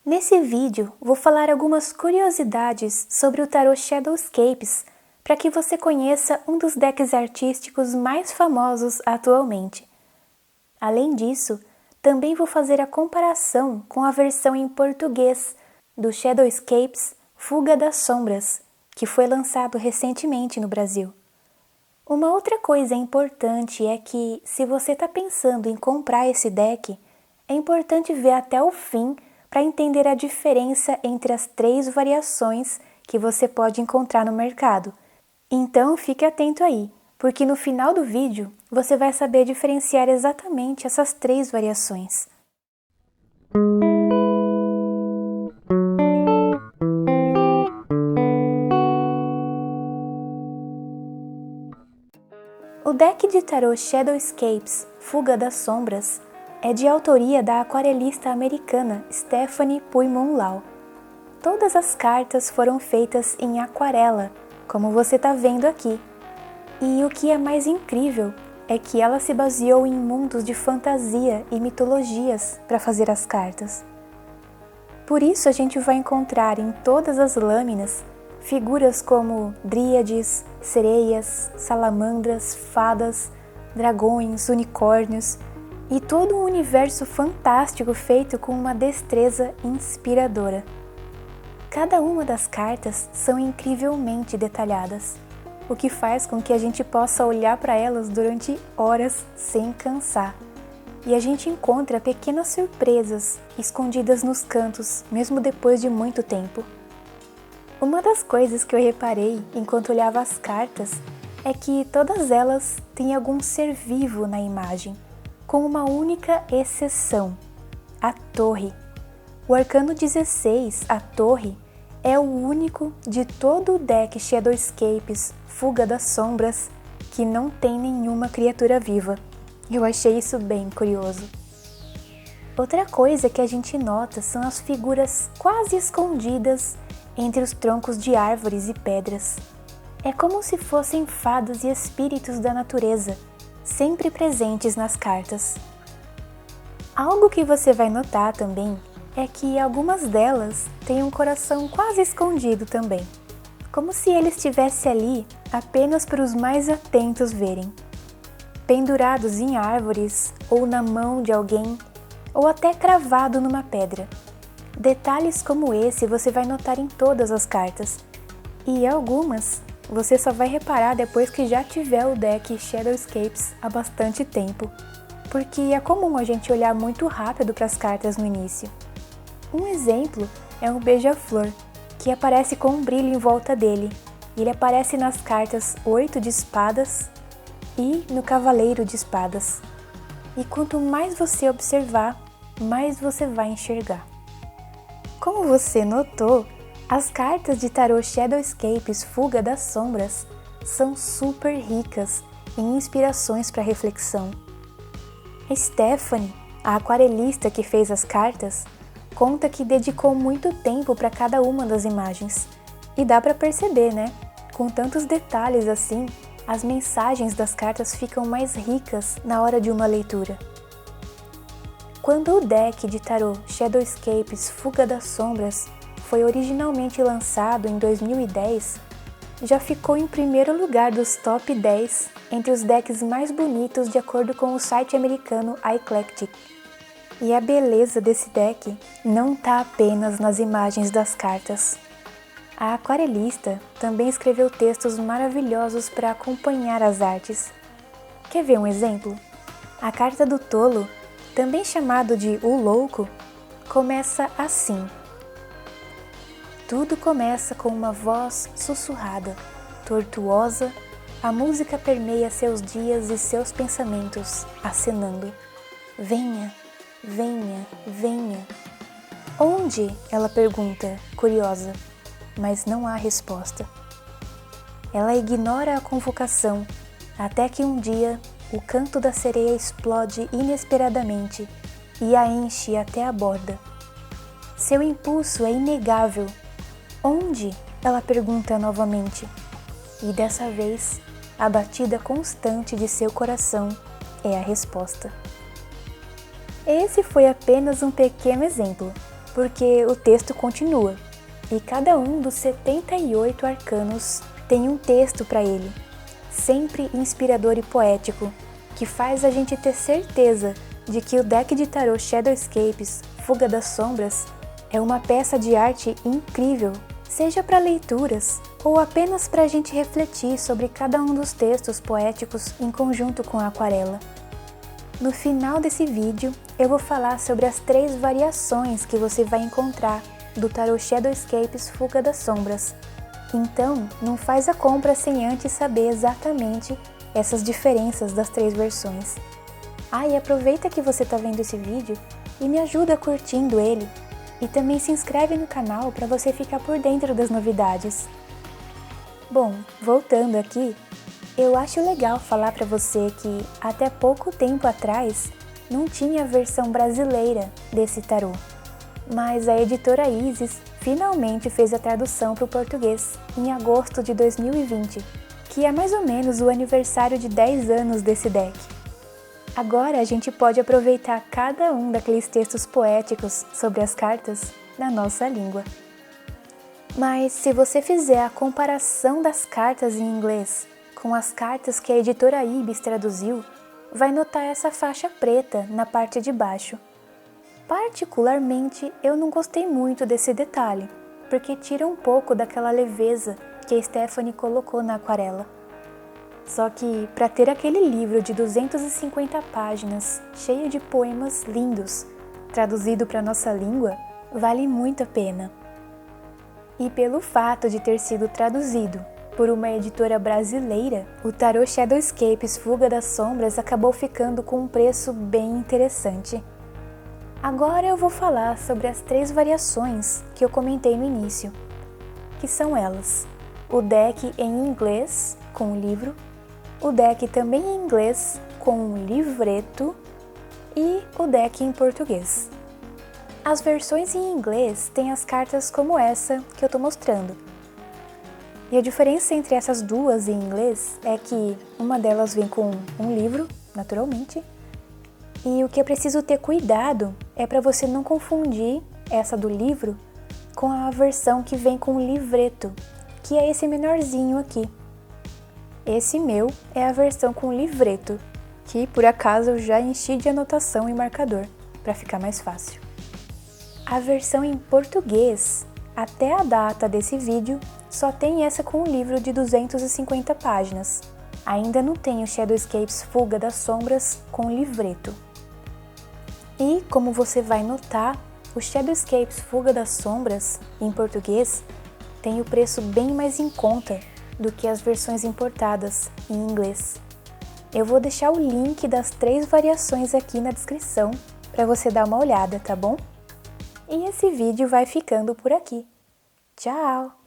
Nesse vídeo, vou falar algumas curiosidades sobre o tarô Shadowscapes para que você conheça um dos decks artísticos mais famosos atualmente. Além disso, também vou fazer a comparação com a versão em português do Shadowscapes Fuga das Sombras, que foi lançado recentemente no Brasil. Uma outra coisa importante é que, se você está pensando em comprar esse deck, é importante ver até o fim para entender a diferença entre as 3 variações que você pode encontrar no mercado. Então fique atento aí, porque no final do vídeo você vai saber diferenciar exatamente essas 3 variações. O deck de tarô Shadowscapes Fuga das Sombras é de autoria da aquarelista americana Stephanie Puy-Monlau. Todas as cartas foram feitas em aquarela, como você está vendo aqui. E o que é mais incrível é que ela se baseou em mundos de fantasia e mitologias para fazer as cartas. Por isso a gente vai encontrar em todas as lâminas figuras como dríades, sereias, salamandras, fadas, dragões, unicórnios e todo um universo fantástico feito com uma destreza inspiradora. Cada uma das cartas são incrivelmente detalhadas, o que faz com que a gente possa olhar para elas durante horas sem cansar. E a gente encontra pequenas surpresas escondidas nos cantos, mesmo depois de muito tempo. Uma das coisas que eu reparei enquanto olhava as cartas é que todas elas têm algum ser vivo na imagem, com uma única exceção, a Torre. O Arcano 16, a Torre, é o único de todo o deck Shadowscapes Fuga das Sombras que não tem nenhuma criatura viva. Eu achei isso bem curioso. Outra coisa que a gente nota são as figuras quase escondidas entre os troncos de árvores e pedras. É como se fossem fadas e espíritos da natureza, sempre presentes nas cartas. Algo que você vai notar também é que algumas delas têm um coração quase escondido também, como se ele estivesse ali apenas para os mais atentos verem. Pendurados em árvores ou na mão de alguém, ou até cravado numa pedra. Detalhes como esse você vai notar em todas as cartas, e algumas você só vai reparar depois que já tiver o deck Shadowscapes há bastante tempo, porque é comum a gente olhar muito rápido para as cartas no início. Um exemplo é um beija-flor, que aparece com um brilho em volta dele. Ele aparece nas cartas 8 de espadas e no cavaleiro de espadas. E quanto mais você observar, mais você vai enxergar. Como você notou, as cartas de tarô Shadowscapes Fuga das Sombras são super ricas em inspirações para reflexão. Stephanie, a aquarelista que fez as cartas, conta que dedicou muito tempo para cada uma das imagens. E dá para perceber, né? Com tantos detalhes assim, as mensagens das cartas ficam mais ricas na hora de uma leitura. Quando o deck de tarô Shadowscapes Fuga das Sombras foi originalmente lançado em 2010, já ficou em primeiro lugar dos top 10 entre os decks mais bonitos de acordo com o site americano iClectic. E a beleza desse deck não está apenas nas imagens das cartas. A aquarelista também escreveu textos maravilhosos para acompanhar as artes. Quer ver um exemplo? A carta do Tolo, também chamado de O Louco, começa assim. Tudo começa com uma voz sussurrada, tortuosa, a música permeia seus dias e seus pensamentos, acenando. Venha, venha, venha. Onde? Ela pergunta, curiosa, mas não há resposta. Ela ignora a convocação, até que um dia o canto da sereia explode inesperadamente e a enche até a borda. Seu impulso é inegável. Onde? Ela pergunta novamente. E dessa vez, a batida constante de seu coração é a resposta. Esse foi apenas um pequeno exemplo, porque o texto continua, e cada um dos 78 arcanos tem um texto para ele, sempre inspirador e poético, que faz a gente ter certeza de que o deck de tarô Shadowscapes, Fuga das Sombras, é uma peça de arte incrível, seja para leituras ou apenas para a gente refletir sobre cada um dos textos poéticos em conjunto com a aquarela. No final desse vídeo, eu vou falar sobre as 3 variações que você vai encontrar do tarô Shadowscapes Fuga das Sombras. Então, não faz a compra sem antes saber exatamente essas diferenças das 3 versões. E aproveita que você está vendo esse vídeo e me ajuda curtindo ele. E também se inscreve no canal para você ficar por dentro das novidades. Bom, voltando aqui, eu acho legal falar para você que até pouco tempo atrás não tinha a versão brasileira desse tarô. Mas a editora Isis finalmente fez a tradução para o português em agosto de 2020, que é mais ou menos o aniversário de 10 anos desse deck. Agora a gente pode aproveitar cada um daqueles textos poéticos sobre as cartas na nossa língua. Mas se você fizer a comparação das cartas em inglês com as cartas que a editora Ibis traduziu, vai notar essa faixa preta na parte de baixo. Particularmente, eu não gostei muito desse detalhe, porque tira um pouco daquela leveza que a Stephanie colocou na aquarela. Só que, para ter aquele livro de 250 páginas, cheio de poemas lindos, traduzido para nossa língua, vale muito a pena. E pelo fato de ter sido traduzido por uma editora brasileira, o tarô Shadowscapes Fuga das Sombras acabou ficando com um preço bem interessante. Agora eu vou falar sobre as 3 variações que eu comentei no início, que são elas: o deck em inglês com o livro, o deck também em inglês com um livreto e o deck em português. As versões em inglês têm as cartas como essa que eu estou mostrando. E a diferença entre essas duas em inglês é que uma delas vem com um livro, naturalmente, e o que é preciso ter cuidado é para você não confundir essa do livro com a versão que vem com o livreto, que é esse menorzinho aqui. Esse meu é a versão com livreto, que por acaso eu já enchi de anotação e marcador, para ficar mais fácil. A versão em português, até a data desse vídeo, só tem essa com o livro de 250 páginas. Ainda não tem o Shadowscapes Fuga das Sombras com livreto. E, como você vai notar, o Shadowscapes Fuga das Sombras, em português, tem o preço bem mais em conta do que as versões importadas em inglês. Eu vou deixar o link das 3 variações aqui na descrição para você dar uma olhada, tá bom? E esse vídeo vai ficando por aqui. Tchau!